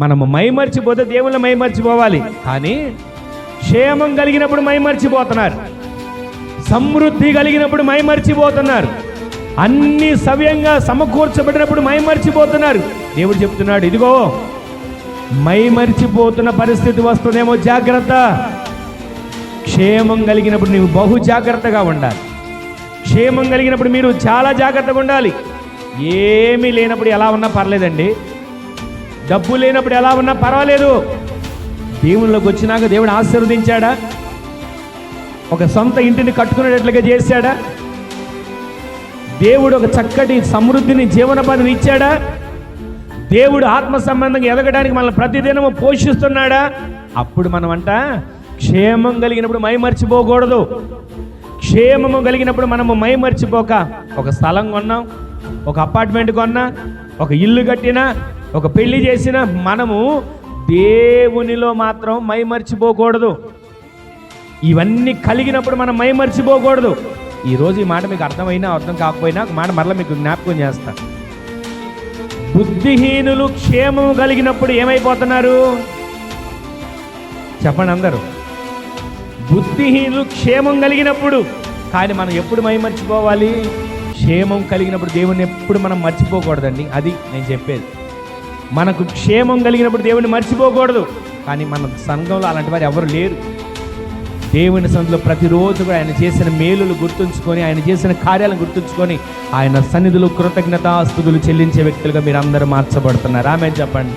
మనము మైమర్చిపోతే దేవుళ్ళు మైమర్చిపోవాలి, కానీ క్షేమం కలిగినప్పుడు మైమర్చిపోతున్నారు, సమృద్ధి కలిగినప్పుడు మైమర్చిపోతున్నారు, అన్ని సవ్యంగా సమకూర్చబడినప్పుడు మైమర్చిపోతున్నారు. దేవుడు చెప్తున్నాడు, ఇదిగో మైమర్చిపోతున్న పరిస్థితి వస్తుందేమో, జాగ్రత్త. క్షేమం కలిగినప్పుడు నీవు బహు జాగ్రత్తగా ఉండాలి. క్షేమం కలిగినప్పుడు మీరు చాలా జాగ్రత్తగా ఉండాలి. ఏమీ లేనప్పుడు ఎలా ఉన్నా పర్లేదండి, డబ్బు లేనప్పుడు ఎలా ఉన్నా పర్వాలేదు. దేవుళ్ళలోకి వచ్చినాక దేవుడు ఆశీర్వదించాడా? ఒక సొంత ఇంటిని కట్టుకునేటట్లుగా చేశాడా? దేవుడు ఒక చక్కటి సమృద్ధిని, జీవనోపాధిని ఇచ్చాడా? దేవుడు ఆత్మ సంబంధంగా ఎదగడానికి మనల్ని ప్రతిదినము పోషిస్తున్నాడా? అప్పుడు మనమంట క్షేమం కలిగినప్పుడు మైమర్చిపోకూడదు. క్షేమము కలిగినప్పుడు మనము మైమర్చిపోక, ఒక స్థలం కొన్నాం, ఒక అపార్ట్మెంట్ కొన్నా, ఒక ఇల్లు కట్టినా, ఒక పెళ్లి చేసినా, మనము దేవునిలో మాత్రం మైమర్చిపోకూడదు. ఇవన్నీ కలిగినప్పుడు మనం మైమర్చిపోకూడదు. ఈరోజు ఈ మాట మీకు అర్థమైనా అర్థం కాకపోయినా ఒక మాట మరలా మీకు జ్ఞాపకం చేస్తా. బుద్ధిహీనులు క్షేమం కలిగినప్పుడు ఏమైపోతున్నారు చెప్పండి అందరూ? బుద్ధిహీనులు క్షేమం కలిగినప్పుడు. కానీ మనం ఎప్పుడు మైమర్చిపోవాలి? క్షేమం కలిగినప్పుడు దేవుణ్ణి ఎప్పుడు మనం మర్చిపోకూడదండి. అది నేను చెప్పేది. మనకు క్షేమం కలిగినప్పుడు దేవుణ్ణి మర్చిపోకూడదు. కానీ మన సంఘంలో అలాంటి వారు ఎవరు లేరు. దేవుని సన్నిధిలో ప్రతిరోజు కూడా ఆయన చేసిన మేలులు గుర్తుంచుకొని, ఆయన చేసిన కార్యాలను గుర్తుంచుకొని, ఆయన సన్నిధిలో కృతజ్ఞతాస్తుతులు చెల్లించే వ్యక్తులుగా మీరు అందరూ మార్చబడుతున్నారు. ఆమేన్ చెప్పండి.